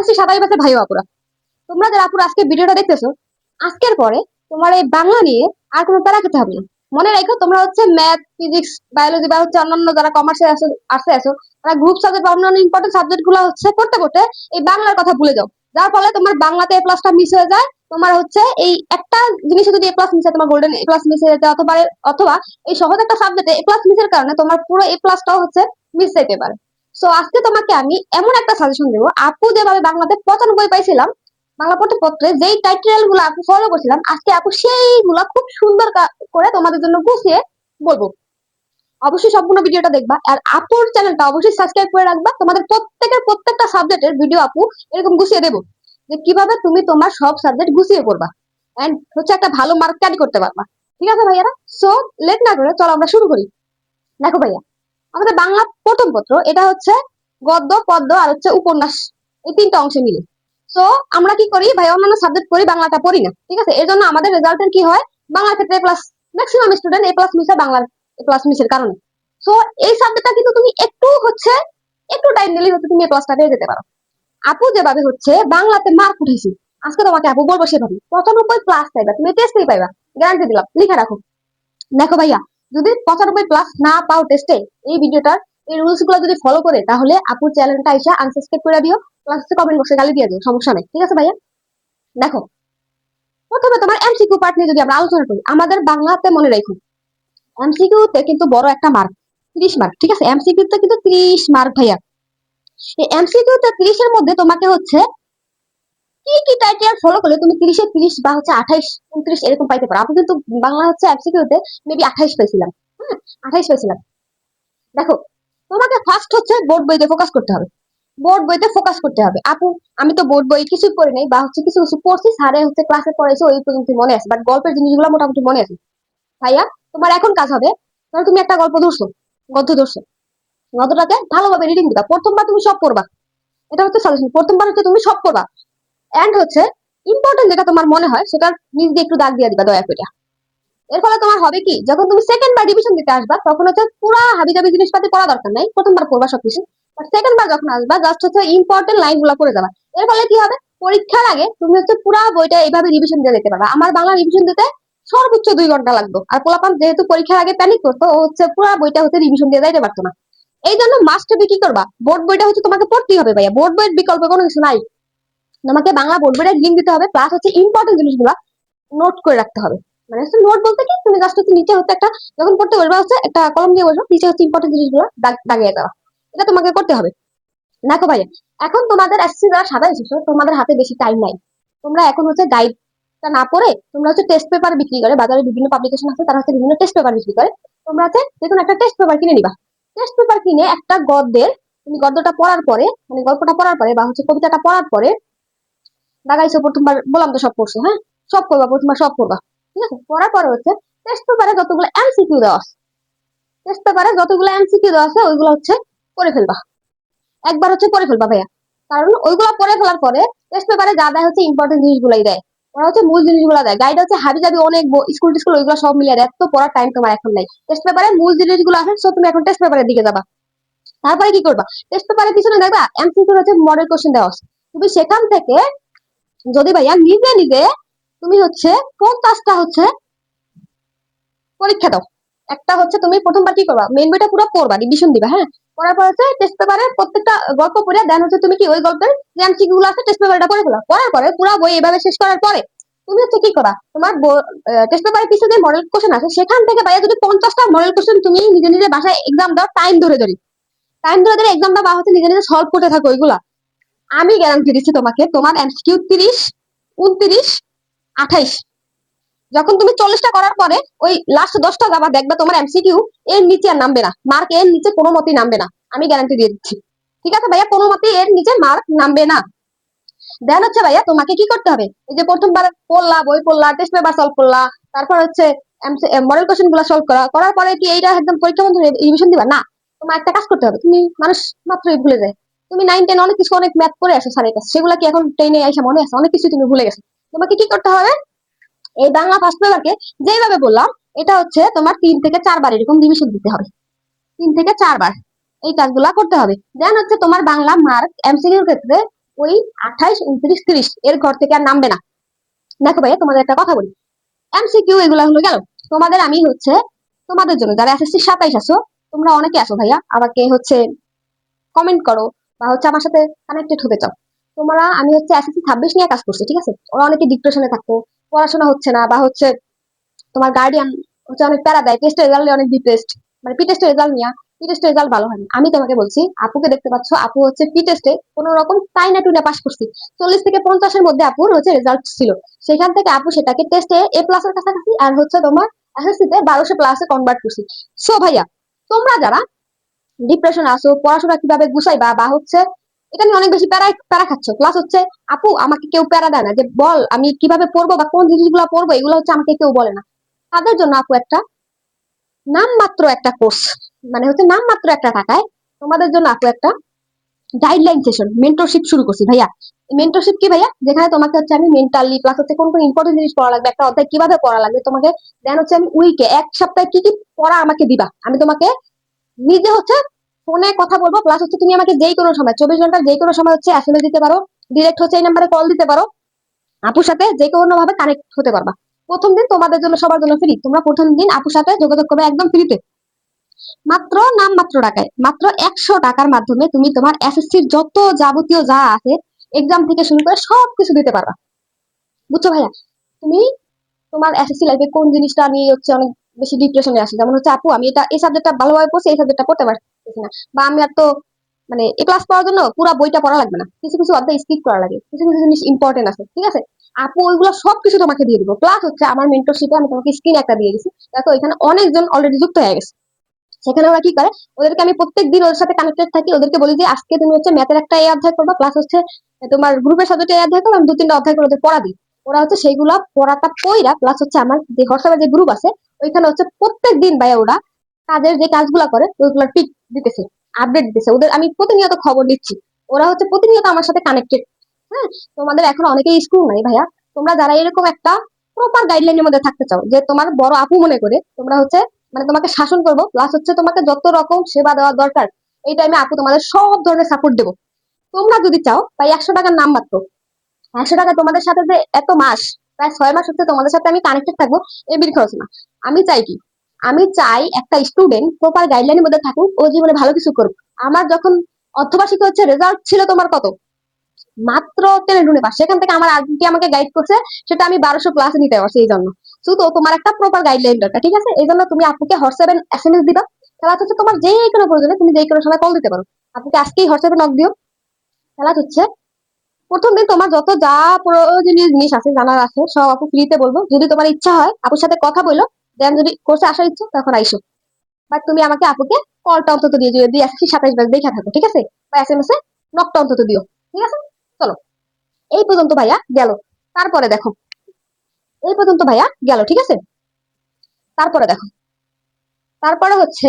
SSC 27 ভাই আপুরা, তোমরা যারা আপুরা আজকে ভিডিওটা দেখতেছো, আজকের পরে তোমার এই বাংলা নিয়ে আর কোনো প্যারা খেতে হবে না। মনে রাখো, তোমরা হচ্ছে ম্যাথ, ফিজিক্স, বায়োলজি বা হচ্ছে অন্যান্য যারা কমার্সে আছো, আর্টসে আছো, তারা গ্রুপ সাবজেক্ট বা অন্যান্য ইম্পর্টেন্ট সাবজেক্ট গুলো হচ্ছে পড়তে পড়তে এই বাংলার কথা ভুলে যাও। যার ফলে তোমার বাংলাতে এ প্লাসটা মিস হয়ে যায়। তোমার হচ্ছে এই একটা জিনিসে যদি এ প্লাস মিস হয়, তোমার গোল্ডেন এ প্লাস মিস হয়ে যেতে, অথবা অথবা এই সহজ একটা সাবজেক্টে এ প্লাস মিসের কারণে তোমার পুরো এ প্লাসটাও হচ্ছে মিস যেতে পারে। সো আজকে তোমাকে আমি এমন একটা সাজেশন দেবো, আপু যেভাবে বাংলাতে 95 পাইছিলাম, বাংলা পড়তে পড়তে যেই টাইটেল গুলো আপু ফলো করছিলাম, আজকে আপু সেইগুলা খুব সুন্দর করে তোমাদের জন্য গুছিয়ে বলবো। অবশ্যই সম্পূর্ণ ভিডিওটা দেখবা, আর আপুর চ্যানেলটা অবশ্যই সাবস্ক্রাইব করে রাখবা। তোমাদের প্রত্যেকের প্রত্যেকটা সাবজেক্টের ভিডিও আপু এরকম গুছিয়ে দেবো, যে কিভাবে তুমি তোমার সব সাবজেক্ট গুছিয়ে পড়বা এন্ড হচ্ছে একটা ভালো মার্ক ক্যারি করতে পারবা। ঠিক আছে ভাইয়ারা? সো লেট না করে চলো আমরা শুরু করি। দেখো ভাইয়া, আমাদের বাংলা প্রথম পত্র, এটা হচ্ছে গদ্য, পদ্য আর হচ্ছে উপন্যাস, এই তিনটা অংশে মিলে। সো আমরা কি করি ভাই, অন্যান্য সাবজেক্ট পড়ি, বাংলাটা পড়ি না। ঠিক আছে? এর জন্য আমাদের রেজাল্টের কি হয়, বাংলার ক্ষেত্রে এ প্লাস, ম্যাক্সিমাম স্টুডেন্ট এ প্লাস মিস হয় বাংলার এ প্লাস মিসের কারণে। সো এই সাবজেক্টটা কিন্তু তুমি একটু হচ্ছে একটু টাইম দিলেই হচ্ছে তুমি এ প্লাসটা পেয়ে যেতে পারো। আপু যেভাবে হচ্ছে বাংলাতে মার্ক উঠেছি, আজকে তোমাকে আপু বলবো সেভাবে 95 প্লাস পাইবা, তুমি টেস্টেই পাইবা, গ্যারান্টি দিলাম, লিখে রাখো। দেখো ভাইয়া, যদি 95 প্লাস না পাও টেস্টে, এই ভিডিওটার এই রুলস গুলো যদি ফলো করে, তাহলে আপুর চ্যানেলটা এসে আনসাবস্ক্রাইব করে দিও, প্লাস কমেন্ট বক্সে গালি দিয়ে দিও, সমস্যা নেই। ঠিক আছে ভাইয়া? দেখো, প্রথমে তোমার এমসিকিউ পার্ট নিয়ে যদি আমরা আলোচনা করি, আমাদের বাংলাতে মনে রাখো, এমসিকিউ তে কিন্তু বড় একটা মার্ক, 30 মার্ক। ঠিক আছে? এমসিকিউ তে কিন্তু 30 মার্ক ভাইয়া। এই এমসিকিউ তে 30-এর মধ্যে তোমাকে হচ্ছে কি কি টাইটেল ফলো করলে তুমি 30-এ 30 বা হচ্ছে 28, 29 এরকম পাইতে পারো। আপনি কিন্তু বাংলা হচ্ছে এমসিকিউ তে মেবি 28 পাইছিলাম। হ্যাঁ, 28 পাইছিলাম। দেখো, তোমাকে ফার্স্ট হচ্ছে বোর্ড বইতে ফোকাস করতে হবে। বোর্ড বইতে ফোকাস করতে হবে আপু। আমি তো বোর্ড বই কিছুই পড়ি নাই, বা হচ্ছে কিছু কিছু পড়ছি, স্যারে হচ্ছে ক্লাসে পড়াইছে, ওই পর্যন্ত মনে আছে, বাট গল্পের জিনিসগুলো মোটামুটি মনে আছে। ভাইয়া, তোমার এখন কাজ হবে, ধরো তুমি একটা গল্প ধরছো, গদ্য ধরছো, গদ্যটাকে ভালোভাবে রিডিং দিবা। প্রথমবার তুমি সব পড়বা, এটা হচ্ছে সাজেশন, প্রথমবার হচ্ছে তুমি সব পড়বা। এন্ড হচ্ছে ইম্পর্টেন্ট যেটা তোমার মনে হয়, সেটা নিজ দিয়ে একটু দাগ দিয়ে দিবা দয়া করে। এর ফলে তোমার হবে কি, যখন তুমি সেকেন্ড বার রিভিশন দিতে আসবা, তখন হচ্ছে পুরা হাবিজাবি জিনিসপাতি পড়া দরকার নাই, প্রথমবার পড়বা সবকিছু। বাট সেকেন্ড বার যখন আসবা, জাস্ট হচ্ছে ইম্পর্টেন্ট লাইন গুলা পড়ে যাবা। এর ফলে কি হবে, পরীক্ষার আগে তুমি হচ্ছে পুরা বইটা এইভাবে রিভিশন দিয়ে যেতে পারবা। আমার বাংলা রিভিশন দিতে সর্বোচ্চ 2 ঘন্টা লাগতো, আর পোলাপান যেহেতু পরীক্ষার আগে প্যানিক করতো, ও হচ্ছে পুরা বইটা হচ্ছে রিভিশন দিয়ে যাইতে পারতো না। এই জন্য মাস্ট বি কি করবা, বোর্ড বইটা হচ্ছে তোমাকে পড়তেই হবে ভাইয়া, বোর্ড বইয়ের বিকল্প কোনো কিছু নাই। তোমাকে বাংলা বোর্ড বইটা লিঙ্ক দিতে হবে, প্লাস হচ্ছে ইম্পর্টেন্ট জিনিসগুলো নোট করে রাখতে হবে। মানে হচ্ছে নোট বলতে কি, তুমি জাস্ট হচ্ছে নিচে হচ্ছে একটা, যখন পড়তে বসবা হচ্ছে একটা কলম দিয়ে বসবো, নিচে হচ্ছে ইম্পর্টেন্ট জিনিসগুলো দাগিয়ে দেওয়া। এটা তোমাকে করতে হবে। দেখো ভাইয়া, এখন তোমাদের এসএসসি যারা সাদা এসেছো, তোমাদের হাতে বেশি টাইম নাই। তোমরা এখন হচ্ছে গাইডটা না পড়ে, তোমরা হচ্ছে টেস্ট পেপার বিক্রি করে, বাজারে বিভিন্ন পাবলিকেশন আছে, তারা হচ্ছে বিভিন্ন টেস্ট পেপার বিক্রি করে। তোমরা হচ্ছে দেখুন একটা টেস্ট পেপার কিনে নিবা। টেস্ট পেপার কিনে একটা গদ্যের, তুমি গদ্যটা পড়ার পরে, মানে গল্পটা পড়ার পরে বা হচ্ছে কবিতাটা পড়ার পরে, দাগাইছো প্রথমবার, বললাম তো সব পড়ছো, হ্যাঁ, সব করবা, প্রথমবার সব করবা। ঠিক আছে? পড়ার পরে হচ্ছে টেস্ট পেপারে যতগুলো এমসিকিউ দেওয়া আছে, টেস্ট পেপারে যতগুলো এমসিকিউ দেওয়া আছে, ওইগুলো হচ্ছে করে ফেলবা। একবার হচ্ছে করে ফেলবা ভাইয়া। কারণ ওইগুলো পড়ে ফেলার পরে টেস্ট পেপারে যা দেয় হচ্ছে ইম্পর্টেন্ট জিনিসগুলাই দেয়, ওরা হচ্ছে মূল জিনিসগুলো দেয়। গাইড হচ্ছে হাবি জাবি অনেক স্কুল টিস্কুল ওইগুলো সব মিলিয়ে দেয়, এত পড়ার টাইম তোমার এখন নাই। টেস্ট পেপারে মূল জিনিসগুলো আছে, সো তুমি এখন টেস্ট পেপারের দিকে যাবা। তারপরে কি করবা, টেস্ট পেপারের পিছনে দেখবা এমসিকিউ হচ্ছে মডেল কোশ্চেন দেওয়া আছে। তুমি সেখান থেকে যদি ভাইয়া নিজে নিজে তুমি হচ্ছে 50টা হচ্ছে পরীক্ষা দাও। একটা হচ্ছে তুমি প্রথমবার কি করবা, মেইন বইটা পুরো পড়বা, রিভিশন দিবা। হ্যাঁ, পড়ার পর হচ্ছে টেস্ট পেপারে প্রত্যেকটা গল্প পড়ে দেন হচ্ছে তুমি কি ওই গল্পের যে এমসিকিউ গুলো আছে টেস্ট পেপারটা পড়ে ফেলা। পড়ার পরে পুরো বই এভাবে শেষ করার পরে তুমি হচ্ছে কি করা, তোমার টেস্ট পেপারের পিছনে যে মডেল কোশ্চেন আছে, সেখান থেকে ভাইয়া যদি 50টা মডেল কোশ্চেন তুমি নিজে নিজে বাসায় এক্সাম দাও, টাইম ধরে ধরে, টাইম ধরে ধরে এক্সাম দাও, বা হচ্ছে নিজে নিজে সলভ করতে থাকো ওইগুলা, আমি গ্যারান্টি দিচ্ছি তোমাকে, তোমার এমসিকিউ 30, 29, 28, যখন তুমি 40টা করার পরে ওই লাস্ট 10টা যাবা, দেখবা তোমার এমসিকিউ এর নিচে আর নামবে না, মার্ক এর নিচে কোনো মতেই নামবে না, আমি গ্যারান্টি দিয়ে দিচ্ছি। ঠিক আছে ভাইয়া? কোনো মতেই এর নিচে মার্ক নামবে না। দেন হচ্ছে ভাইয়া তোমাকে কি করতে হবে, এই যে প্রথমবার পড়লা, বই পড়লা, টেস্ট পেপার সলভ করলা, তারপর হচ্ছে মডেল কোশ্চেন গুলা সলভ করার পরে কি এইটা একদম পরীক্ষা বন্ধ রিভিশন দিবা না। তোমার একটা কাজ করতে হবে, তুমি মানুষ মাত্রই ভুলে যায়। তুমি 9, 10 অনেক কিছু, অনেক ম্যাথ করে আসো স্যারের কাছে, সেগুলা কি এখন টেনে আইসা মনে আছে? অনেক কিছু তুমি ভুলে গেছো। তোমাকে কি করতে হবে, এই বাংলা ফার্স্ট পেপারকে যেভাবে বললাম, এটা হচ্ছে তোমার 3 থেকে 4 বার এরকম রিভিশন দিতে হবে, 3 থেকে 4 বার এই কাজগুলা করতে হবে। দেন হচ্ছে তোমার বাংলা মার্ক এমসিকিউর ক্ষেত্রে ওই 28, 29, 30 এর ঘর থেকে আর নামবে না। দেখো ভাইয়া, তোমাদের একটা কথা বলি, এমসিকিউ এগুলা হলো গেল। তোমাদের আমি হচ্ছে তোমাদের জন্য যারা এসএসসি 27 আছো, তোমরা অনেকে আছো ভাইয়া, আমাকে হচ্ছে কমেন্ট করো বা হচ্ছে আমার সাথে কানেক্টেড হতে চাও। তোমরা, আমি হচ্ছে এসএসসি 26 নিয়ে কাজ করছি, ঠিক আছে? ওরা অনেকে ডিপ্রেশনে থাকতো, পড়াশোনা হচ্ছে না, বা হচ্ছে তোমার গার্ডিয়ান হচ্ছে অনেক প্যারা দেয়, টেস্টের রেজাল্ট অনেক ডিপ্রেসড, মানে পি টেস্টের রেজাল্ট নিয়ে, পি টেস্টের রেজাল্ট ভালো হয়নি। আমি তোমাকে বলছি, আপুকে দেখতে পাচ্ছ, আপু হচ্ছে পি টেস্টে কোন রকম তাই না টুনা পাস করছি, 40 থেকে 50 এর মধ্যে আপুর হচ্ছে রেজাল্ট ছিল। সেখান থেকে আপু সেটাকে টেস্টে এ প্লাস এর কাছাকাছি, আর হচ্ছে তোমার এসএসসি তে 1200 প্লাসে কনভার্ট করছি। সো ভাইয়া, তোমরা যারা ডিপ্রেশন আসো, পড়াশোনা কিভাবে গুছাইবা, বা হচ্ছে এটা নিয়ে অনেক বেশি প্যারা প্যারা খাচ্ছ, প্লাস হচ্ছে আপু আমাকে কেউ প্যারা দেয় না যে বল আমি কিভাবে পড়বো বা কোন জিনিসগুলো পড়বো, এগুলো হচ্ছে আমাকে কেউ বলে না। তাদের জন্য আপু একটা নামমাত্র একটা কোর্স, মানে হচ্ছে নামমাত্র একটা টাকায় তোমাদের জন্য আপু একটা গাইডলাইন সেশন মেন্টরশিপ শুরু করছি ভাইয়া। মেন্টরশিপ কি ভাইয়া? যেখানে তোমাকে হচ্ছে আমি মেন্টালি, প্লাস হচ্ছে কোন কোন ইম্পর্টেন্ট জিনিস পড়া লাগবে, একটা অধ্যায় কিভাবে পড়া লাগবে তোমাকে, দেন হচ্ছে আমি উইকে এক সপ্তাহে কি কি পড়া আমাকে দিবা, আমি তোমাকে নিজে হচ্ছে ফোনে কথা বলবো, প্লাস হচ্ছে তুমি আমাকে যেই কোনো সময় 24 ঘন্টার যেই কোনো সময় হচ্ছে এসএমএস দিতে পারো, ডিরেক্ট হচ্ছে এই নাম্বারে কল দিতে পারো, আপুর সাথে যে কোনো ভাবে কানেক্ট হতে পারবা। প্রথম দিন তোমাদের জন্য সবার জন্য ফ্রি, তোমরা প্রথম দিন আপুর সাথে যোগাযোগ করবে একদম ফ্রিতে, মাত্র নামমাত্র টাকায়, মাত্র 100 টাকার মাধ্যমে তুমি তোমার এসএসসির যত যাবতীয় যা আছে, এক্সাম থেকে শুরু করে সবকিছু দিতে পারবা। বুঝছো ভাইয়া? তুমি তোমার এসএসসি লাইফে কোন জিনিসটা নিয়ে হচ্ছে অনেক বেশি ডিপ্রেশনে আসে, যেমন হচ্ছে আপু আমি এটা এই সাবজেক্টটা ভালোভাবে পড়ছি, এই সাবজেক্টটা পড়তে পারতেছি না, বা আমি আর তো মানে এ ক্লাস পাওয়ার জন্য পুরো বইটা পড়া লাগবে না, কিছু কিছু অধ্যায় স্কিপ করা লাগে, কিছু কিছু জিনিস ইম্পর্টেন্ট আছে, ঠিক আছে? আপু ওইগুলো সবকিছু তোমাকে দিয়ে দিব, প্লাস হচ্ছে আমার মেন্টরশিপে আমি তোমাকে স্ক্রিন একটা দিয়ে দিচ্ছি, দেখো এখানে অনেকজন অলরেডি যুক্ত হয়ে গেছে। সেখানে ওরা কি করে, ওদেরকে আমি প্রত্যেকদিন ওদের সাথে কানেক্টেড থাকি, ওদেরকে বলি যে আজকে তুমি হচ্ছে ম্যাথের একটা এই অধ্যায় করবা, প্লাস হচ্ছে তোমার গ্রুপের সাবজেক্টে এই অধ্যায় করবো, আমি 2-3টা অধ্যায় করে ওদের পড়া দিই। ওরা হচ্ছে সেইগুলা পড়াটা পইরা, প্লাস হচ্ছে আমার যে হোয়াটসঅ্যাপে যে গ্রুপ আছে ওইখানে হচ্ছে প্রত্যেক দিন ভাইয়া ওরা কাজের যে কাজগুলা করে ওইগুলো টিক দিতেছে, আপডেট দিতেছে, ওদের আমি প্রতিনিয়ত খবর দিচ্ছি, ওরা হচ্ছে প্রতিনিয়ত আমার সাথে কানেক্টেড। হ্যাঁ, তোমাদের এখন অনেকেই স্কুল নাই ভাইয়া, তোমরা যারা এরকম একটা প্রপার গাইডলাইনের মধ্যে থাকতে চাও, যে তোমার বড় আপু মনে করে তোমরা হচ্ছে মানে তোমাকে শাসন করবো, প্লাস হচ্ছে তোমাকে যত রকম সেবা দেওয়া দরকার এই টাইমে আপু তোমাদের সব ধরনের সাপোর্ট দেবো। তোমরা যদি চাও ভাই 100 টাকার নাম মাত্র, 100 টাকা তোমাদের সাথে যে এত মাস, প্রায় 6 মাস হচ্ছে তোমাদের সাথে আমি কানেক্টেড থাকবো, এ বিল খরচ না। আমি চাই কি, আমি চাই একটা স্টুডেন্ট প্রপার গাইডলাইনের মধ্যে থাকুক, ও জীবনে ভালো কিছু করুক। আমার যখন অর্ধবার্ষিকী হচ্ছে রেজাল্ট ছিল তোমার কত, মাত্র টেনে টুনে পাস, সেখান থেকে আমার আন্টি আমাকে গাইড করছে, সেটা আমি 1200 ক্লাসে নিতে পারছি এই জন্য। শুধু তোমার একটা প্রপার গাইডলাইন দরকার, ঠিক আছে? এই জন্য তুমি আপুকে হোয়াটসঅ্যাপে এসএমএস দিবা, তাহলে হচ্ছে তোমার যেই কোনো প্রয়োজনে তুমি যেই কোনো সময় কল দিতে পারো, আপুকে আজকেই হোয়াটসঅ্যাপে নক দিও। তাহলে হচ্ছে প্রথম দিন তোমার যত যা প্রয়োজনীয় জিনিস আছে জানার আছে সব আপু ফ্রিতে বলবো, যদি তোমার ইচ্ছা হয় আপুর সাথে কথা বলো, দেন যদি কোর্সে আসার ইচ্ছা তখন আইসো, বাট তুমি আমাকে আপুকে কলটা অন্তত দিয়ে, যদি 27 দেখা থাকো, ঠিক আছে? বা এসএমএস এ নকটা অন্তত দিও, ঠিক আছে? চলো, এই পর্যন্ত ভাইয়া গেল। তারপরে দেখো, এই পর্যন্ত ভাইয়া গেল, ঠিক আছে? তারপরে দেখো, তারপরে হচ্ছে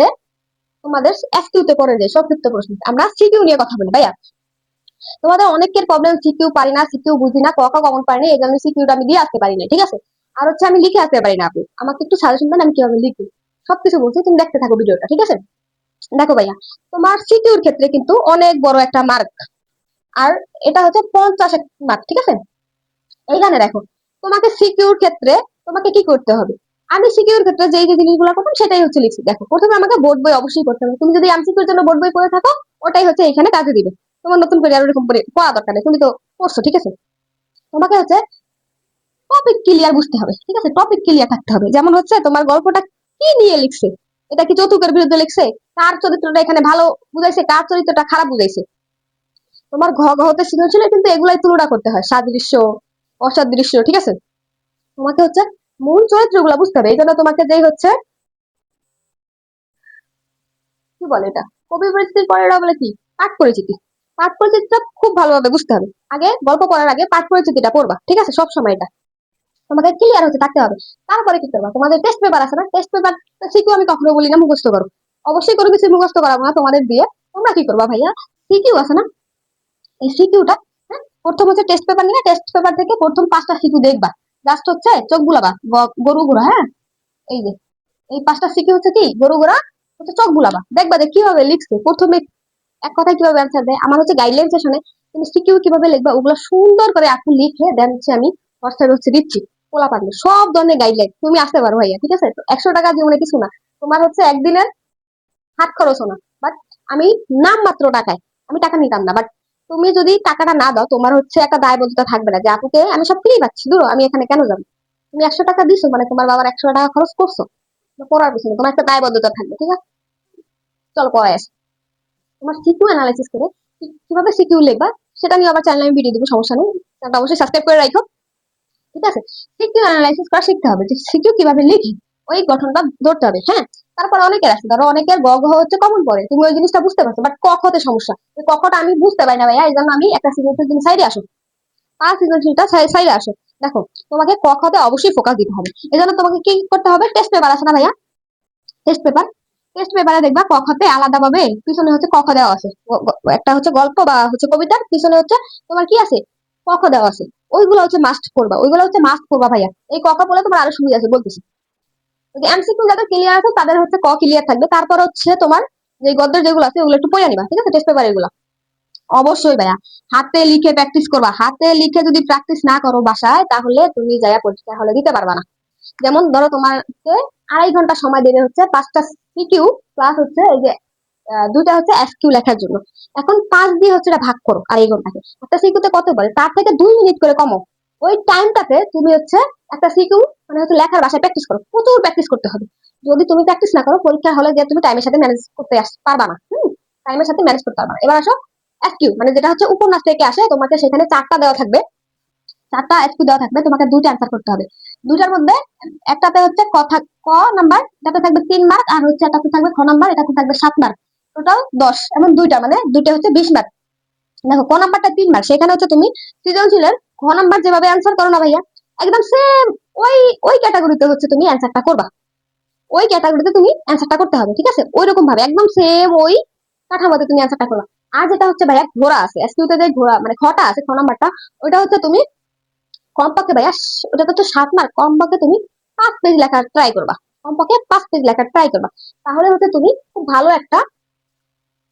তোমাদের এসকিউ তে পড়ে যে সংক্ষিপ্ত প্রশ্ন, আমরা সিকিউ নিয়ে কথা বলি ভাইয়া। তোমাদের অনেকের প্রবলেম সিকিউ পারি না, সিকিউ বুঝি না, ক খ কমন পারি না, এই জন্য সিকিউটা আমি দিয়ে আসতে পারি না, ঠিক আছে? আর হচ্ছে আমি লিখে আসতে পারি না, আপনি আমাকে একটু সাজেশন দেন আমি কিভাবে লিখবো। সবকিছু বলছি, তুমি দেখতে থাকো ভিডিওটা, ঠিক আছে? দেখো ভাইয়া, তোমার সিকিউর ক্ষেত্রে কিন্তু অনেক বড় একটা মার্ক, আর এটা হচ্ছে 50 মার্ক, ঠিক আছে? এইখানে দেখো, তোমাকে সিকিউর ক্ষেত্রে তোমাকে কি করতে হবে। আমি সিকিউর ক্ষেত্রে যেই যে জিনিসগুলো করতাম সেটাই হচ্ছে লিখছি। দেখো, প্রথমে আমাকে বোর্ড বই অবশ্যই পড়তে হবে, তুমি যদি এমসিকিউর জন্য বোর্ড বই পড়ে থাকো ওটাই হচ্ছে এখানে কাজে দিবে, তোমার নতুন করে আর এরকম করে পড়া দরকার নেই, তুমি তো পড়ছো, ঠিক আছে? তোমাকে হচ্ছে টপিক ক্লিয়ার বুঝতে হবে, ঠিক আছে? টপিক ক্লিয়ার থাকতে হবে, যেমন হচ্ছে তোমার গল্পটা কি নিয়ে লিখছে, এটা কি যৌতুকের বিরুদ্ধে লিখছে, কার চরিত্রটা এখানে ভালো বুঝাইছে, কার চরিত্রটা খারাপ বুঝাইছে। তোমার ঘ ঘতে সৃজনশীল কিন্তু এগুলাই তুলনা করতে হয়, সাদৃশ্য, অসাদৃশ্য, ঠিক আছে? তোমাকে হচ্ছে মূল চরিত্রগুলো বুঝতে হবে, এই জন্য তোমাকে যেই হচ্ছে কি বলে এটা, কবি পরিচিতির পরে এটা বলে কি, পাঠ পরিচিতি। পাঠ পরিচিতিটা খুব ভালোভাবে বুঝতে হবে, আগে গল্প পড়ার আগে পাঠ পরিচিতিটা পড়বা, ঠিক আছে? সব সময় এটা তোমাকে ক্লিয়ার হতে থাকতে হবে। তারপরে কি করবা, তোমাদের টেস্ট পেপার আছে না, টেস্ট পেপার সিকিউ আমি কখনো বলি না মুখস্থ করো, অবশ্যই কোনো কিছু মুখস্থ করাবো না তোমাদের দিয়ে। তোমরা কি করবা ভাইয়া, সিকিউ আছে না, এই সিকিউটা, হ্যাঁ, প্রথম হচ্ছে টেস্ট পেপার নিয়ে টেস্ট পেপার থেকে প্রথম 5টা সিকিউ দেখবা, জাস্ট হচ্ছে চোখ বুলাবা, গরু ঘোরা, হ্যাঁ, এই যে এই 5টা সিকিউ হচ্ছে কি গরু ঘোরা, হচ্ছে চোখ বুলাবা, দেখবা যে কিভাবে লিখছে প্রথমে এক কথায় কিভাবে অ্যান্সার দেয়। আমার হচ্ছে গাইডলাইন সেশনে তুমি সিকিউ কিভাবে লিখবা ওগুলো সুন্দর করে আপু লিখে দেন হচ্ছে আমি হোয়াটসঅ্যাপে হচ্ছে দিচ্ছি। পোলা পারলে সব ধরনের গাইডলাইন তুমি আসতে পারো ভাইয়া, ঠিক আছে? তো 100 টাকা জীবনে কিছু না, তোমার হচ্ছে একদিনের হাত খরচও না। বাট আমি নাম মাত্র টাকায়, আমি টাকা নিতাম না, বাট তুমি যদি টাকাটা না দাও তোমার হচ্ছে একটা দায়বদ্ধতা থাকবে না যে আপুকে আমি সব ফ্রি পাচ্ছি, ধরো আমি এখানে কেন যাবো। তুমি 100 টাকা দিছো মানে তোমার বাবার 100 টাকা খরচ করছো, পড়ার পিছনে তোমার একটা দায়বদ্ধতা থাকবে, ঠিক আছে? চলো পড়ায় আসি। তোমার সিকিউ অ্যানালাইসিস করে কিভাবে সিকিউ লিখবা সেটা নিয়ে আবার চ্যানেলে আমি ভিডিও দিব, সমস্যা নেই। চ্যানেলটা অবশ্যই সাবস্ক্রাইব করে রাখো, ঠিক আছে? সিকিউ অ্যানালাইসিস করা শিখতে হবে যে সিকিউ কিভাবে লিখি, ওই গঠনটা ধরতে হবে, হ্যাঁ। তারপর অনেকের আছে, ধরো অনেকের গ ঘ হচ্ছে কমন পড়ে, তুমি ওই জিনিসটা বুঝতে পারছো, বাট ক খতে সমস্যা। ওই ক খটা আমি বুঝতে পারি না ভাইয়া, এই জন্য আমি একটা সিগনেচার তুমি সাইডে আসো, পাঁচ সিগনেচারটা সাইডে আসো। দেখো, তোমাকে ক খতে অবশ্যই ফোকাস দিতে হবে। এই জন্য তোমাকে কি করতে হবে, টেস্ট পেপার আছে না ভাইয়া, টেস্ট পেপার, টেস্ট পেপারে দেখবা ক খতে আলাদা ভাবে পিছনে হচ্ছে ক খ দেওয়া আছে। একটা হচ্ছে গল্প বা হচ্ছে কবিতার পিছনে হচ্ছে তোমার কি আছে, ক খ দেওয়া আছে। ওইগুলো হচ্ছে মাস্ট করবা, ওইগুলো হচ্ছে মাস্ট করবা ভাইয়া। এই ক খ বলে তোমার আরো সুবিধা আছে বলতেছি। যদি এমসিকিউ যাদের ক্লিয়ার আছে তাদের হচ্ছে ক ক্লিয়ার থাকবে, তারপর হচ্ছে তোমার যে গদ্যের যেগুলো আছে ওগুলো একটু পড়ে নিবা, ঠিক আছে? টেস্ট পেপার এগুলো অবশ্যই ভাইয়া হাতে লিখে প্র্যাকটিস করবা। হাতে লিখে যদি প্র্যাকটিস না করো বাসায় তাহলে তুমি যাইয়া পরীক্ষা হলে দিতে পারবা না। যেমন ধরো তোমাকে 2.5 ঘন্টা সময় দেবে হচ্ছে 5টা সিকিউ প্লাস হচ্ছে এই যে দুইটা হচ্ছে এসকিউ লেখার জন্য। এখন 5 দিয়ে হচ্ছে এটা ভাগ করো 2.5 ঘন্টাকে, একটা সিকিউতে কত পারে, তার থেকে 2 মিনিট করে কমো। ওই টাইমটাতে তুমি হচ্ছে একটা সিকিউ মানে হচ্ছে লেখার বাসায় প্র্যাকটিস করো, প্রচুর প্র্যাকটিস করতে হবে। যদি তুমি প্র্যাকটিস না করো পরীক্ষা হলে যে তুমি টাইমের সাথে ম্যানেজ করতে পারবা না, টাইমের সাথে ম্যানেজ করতে পারবা না। এবার আসো এসকিউ, মানে যেটা হচ্ছে উপন্যাস থেকে আসে, তোমাকে সেখানে 4টা দেওয়া থাকবে, 4টা এসকিউ দেওয়া থাকবে, তোমাকে 2টা অ্যান্সার করতে হবে। দুটার মধ্যে একটাতে হচ্ছে কথা ক নাম্বার, এটাতে থাকবে 3 মার্ক, আর হচ্ছে এটাতে থাকবে খ নাম্বার, এটাতে থাকবে 7 মার্ক। টোটাল 10, এমন দুইটা মানে দুইটা হচ্ছে 20 মার্ক। দেখো ক নাম্বারটা 3 মার্ক, সেখানে হচ্ছে তুমি সৃজনশীলের খ নাম্বার যেভাবে অ্যান্সার করো না ভাইয়া, একদম সেম ওই ওই ক্যাটাগরিতে হচ্ছে তুমি অ্যান্সারটা করবা, ওই ক্যাটাগরিতে তুমি অ্যান্সারটা করতে হবে, ঠিক আছে? ওই রকম ভাবে একদম সেম ওই কাঠামোতে তুমি অ্যান্সারটা করবা। আর যেটা হচ্ছে ভাইয়া ঘোড়া আছে, এসকিউতে যে ঘোড়া মানে খটা আছে খ নাম্বারটা, ওইটা হচ্ছে তুমি কমপক্ষে ভাইয়া ওটা তো 7 মার্ক, কমপক্ষে তুমি 5 পেজ লেখার ট্রাই করবা, কমপক্ষে 5 পেজ লেখার ট্রাই করবা। তাহলে হচ্ছে তুমি খুব ভালো একটা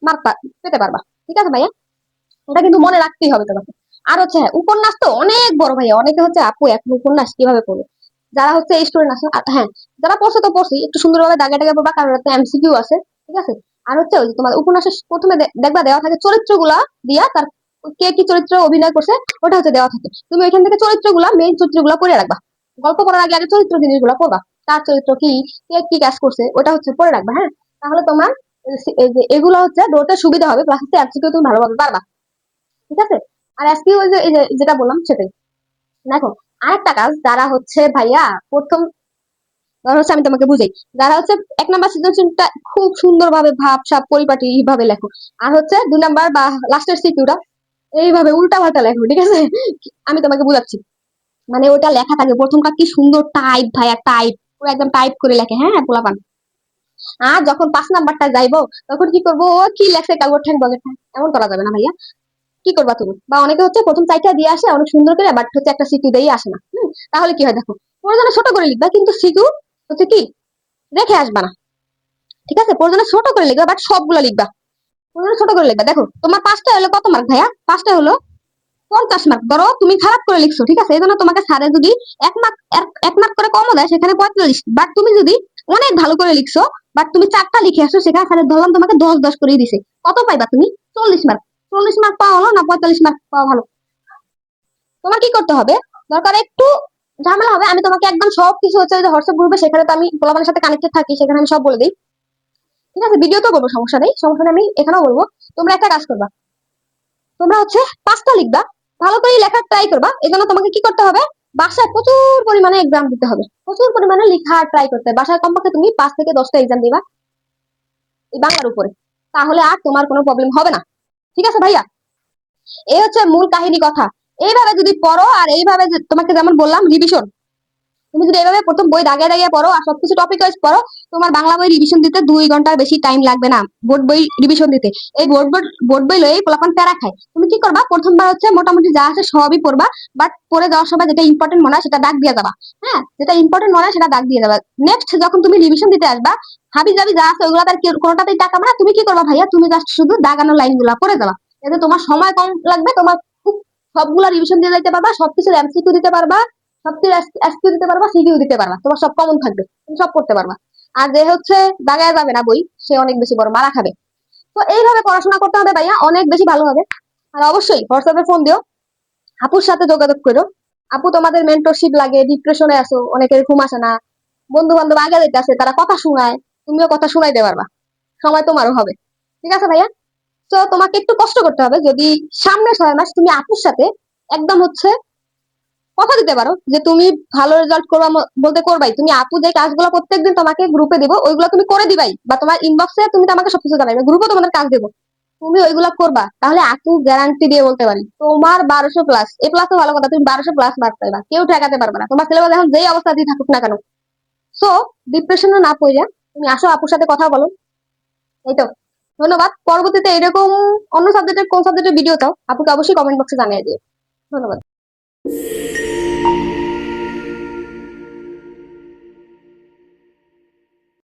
মার্ক পেতে পারবা, ঠিক আছে ভাইয়া? এটা কিন্তু মনে রাখতেই হবে তোমাকে। আর হচ্ছে হ্যাঁ, উপন্যাস তো অনেক বড় ভাইয়া, অনেকে হচ্ছে আপু এখন উপন্যাস কিভাবে পড়বে, যারা হচ্ছে এই স্টুডেন্ট আছে হ্যাঁ, যারা পড়ছে তো পড়ছি, একটু সুন্দরভাবে দাগে দাগে পড়বা, কারণ একটা এমসিকিউ আছে, ঠিক আছে? আর হচ্ছে ওই যে তোমার উপন্যাসের প্রথমে দেখবা দেওয়া থাকে চরিত্রগুলা দিয়া, তার কে কি চরিত্র অভিনয় করছে ওটা হচ্ছে দেওয়া থাকে। তুমি ওইখান থেকে চরিত্রগুলা মেইন চরিত্রগুলা পড়ে রাখবা, গল্প পড়ার আগে আগে চরিত্র জিনিসগুলা পড়বা, তার চরিত্র কি, কে কি কাজ করছে ওটা হচ্ছে পড়ে রাখবা, হ্যাঁ। তাহলে তোমার এই যে এগুলো হচ্ছে ধরতে সুবিধা হবে, প্লাস হচ্ছে এমসিকিউ তুমি ভালোভাবে পারবা, ঠিক আছে? আর আজকে ওই যে এই যে যেটা বললাম সেটাই। দেখো, আরেকটা কাজ যারা হচ্ছে ভাইয়া প্রথম, ধর হচ্ছে আমি তোমাকে বুঝাই, যারা হচ্ছে 1 নাম্বার সৃজনশীলটা খুব সুন্দরভাবে ভাব সাব পরিপাটি ভাবে লেখো, আর হচ্ছে 2 নাম্বার বা লাস্টের সিকিউটা এইভাবে উল্টা পাল্টা লেখো, ঠিক আছে? আমি তোমাকে বুঝাচ্ছি। মানে ওটা লেখা থাকে প্রথমটা কি সুন্দর টাইপ ভাইয়া, টাইপ পুরো একদম টাইপ করে লেখে, হ্যাঁ হ্যাঁ পোলাপান। আর যখন 5 নাম্বারটা যাইবো তখন কি করবো, ও কি লেখছে কাগজ ঠ্যাং বলে ঠ্যাং, এমন করা যাবে না ভাইয়া। কি করবা তুমি, বা অনেকে হচ্ছে প্রথম 4টা দিয়ে আসে অনেক সুন্দর করে, বাট হচ্ছে একটা সিকিউ দিয়ে আসে না। তাহলে কি হয় দেখো, প্রয়োজনে ছোট করে লিখবা কিন্তু সিকিউ হচ্ছে কি রেখে আসবা না, ঠিক আছে? প্রয়োজনে ছোট করে লিখবা বাট সবগুলো লিখবা, প্রয়োজনে ছোট করে লিখবা। দেখো তোমার 5টা হলো কত মার্ক ভাইয়া, 5টা হলো 50 মার্ক। ধরো তুমি খারাপ করে লিখছো, ঠিক আছে, এই জন্য তোমাকে স্যারে যদি 1 মার্ক 1 মার্ক করে কমও দেয় সেখানে 45, বাট তুমি যদি অনেক ভালো করে লিখছো বাট তুমি 4টা লিখে আসছো, সেখানে স্যারের ধরলাম তোমাকে 10 10 করে দিছে, কত পাইবা তুমি? 40 মার্ক। 40 মার্ক পাওয়া হলো না 45 মার্ক পাওয়া ভালো? তোমার কি করতে হবে, দরকার একটু ঝামেলা হবে, আমি তোমাকে একদম সবকিছু হচ্ছে হোয়াটসঅ্যাপ গ্রুপে, সেখানে তো আমি পোলাপানের সাথে কানেক্টেড থাকি, সেখানে আমি সব বলে দিই, ঠিক আছে? ভিডিও তো বলবো, সমস্যা নেই, সমস্যা নেই, আমি এখানেও বলবো। তোমরা একটা কাজ করবা, তোমরা হচ্ছে 5টা লিখবা, ভালো করে লেখার ট্রাই করবা। এই জন্য তোমাকে কি করতে হবে, বাসায় প্রচুর পরিমাণে এক্সাম দিতে হবে, প্রচুর পরিমাণে লেখার ট্রাই করতে হবে। বাসায় কমপক্ষে তুমি 5 থেকে 10টা এক্সাম দিবা এই বাংলার উপরে, তাহলে আর তোমার কোনো প্রবলেম হবে না, ঠিক আছে ভাইয়া? এই হচ্ছে মূল কাহিনী কথা। এইভাবে যদি পড়ো আর এইভাবে তোমাকে যেমন বললাম রিভিশন, তুমি যদি এভাবে প্রথম বই দাগে দাগে পড়ো আর সবকিছু টপিক ওয়াইজ পড়ো, তোমার বাংলা বই রিভিশন দিতে 2 ঘন্টার বেশি টাইম লাগবে না। বোর্ড বই রিভিশন দিতে, এই বোর্ড বই লয়ে পোলাপান প্যারা খায়। তুমি কি করবা, প্রথমবার হচ্ছে মোটামুটি যা আছে সবই পড়বা, বাট পড়ে যাওয়ার সময় যেটা ইম্পর্টেন্ট মনে হয় সেটা দাগ দিয়ে যাবা, হ্যাঁ, যেটা ইম্পর্টেন্ট মনে হয় সেটা দাগ দিয়ে যাবা। নেক্সট যখন তুমি রিভিশন দিতে আসবা, হাবি জাবি যা আছে ওইগুলো তার কোনোটাতেই টাকা না, তুমি কি করবা ভাইয়া, তুমি জাস্ট শুধু দাগানো লাইন গুলা পড়ে যাবা, এতে তোমার সময় কম লাগবে, তোমার খুব সবগুলা রিভিশন দিয়ে দিতে পারবা, সবকিছুর এমসিকিউ দিতে পারবা, সবকিছু এসকিউ দিতে পারবা, সিকিউ দিতে পারবা, তোমার সব কমন থাকবে, তুমি সব করতে পারবা। আর যে হচ্ছে দাগায় যাবে না বই, সে অনেক বেশি বড় মারা খাবে। তো এইভাবে পড়াশোনা করতে হবে ভাইয়া, অনেক বেশি ভালো হবে। আর অবশ্যই হোয়াটসঅ্যাপে ফোন দিও, আপুর সাথে যোগাযোগ করো। আপু তোমাদের মেন্টরশিপ লাগে, ডিপ্রেশনে আছো, অনেকের ঘুম আসে না, বন্ধু বান্ধব আগে যেতে আছে, তারা কথা শোনায়, তুমিও কথা শোনাইতে পারবা, সময় তোমারও হবে। ঠিক আছে ভাইয়া? তো তোমাকে একটু কষ্ট করতে হবে, যদি সামনে 6 মাস তুমি আপুর সাথে একদম হচ্ছে কথা দিতে পারো যে তুমি ভালো রেজাল্ট করবা, বলতে করবাই, তুমি আপু যে কাজগুলো প্রত্যেকদিন তোমাকে গ্রুপে দিব ওইগুলো তুমি করে দিবাই, বা তোমার ইনবক্সে তুমি তো আমাকে সবকিছু জানাবে, গ্রুপে তোমাদের কাজ দেবো, তুমি ওইগুলা করবা, তাহলে আপু গ্যারান্টি দিয়ে বলতে পারি তোমার 1200 প্লাস, এ প্লাস তো ভালো কথা, তুমি 1200 প্লাস মার্ক পাইবা, কেউ ঠেকাতে পারবে না, তোমার সিলেবাস এখন যেই অবস্থা দিয়ে থাকুক না কেন। সো ডিপ্রেশনে না পড়িয়া তুমি আসো, আপুর সাথে কথা বলো। এই তো, ধন্যবাদ। পরবর্তীতে এরকম অন্য সাবজেক্টের কোন সাবজেক্টের ভিডিও চাও, আপুকে অবশ্যই কমেন্ট বক্সে জানিয়ে দিও। ধন্যবাদ।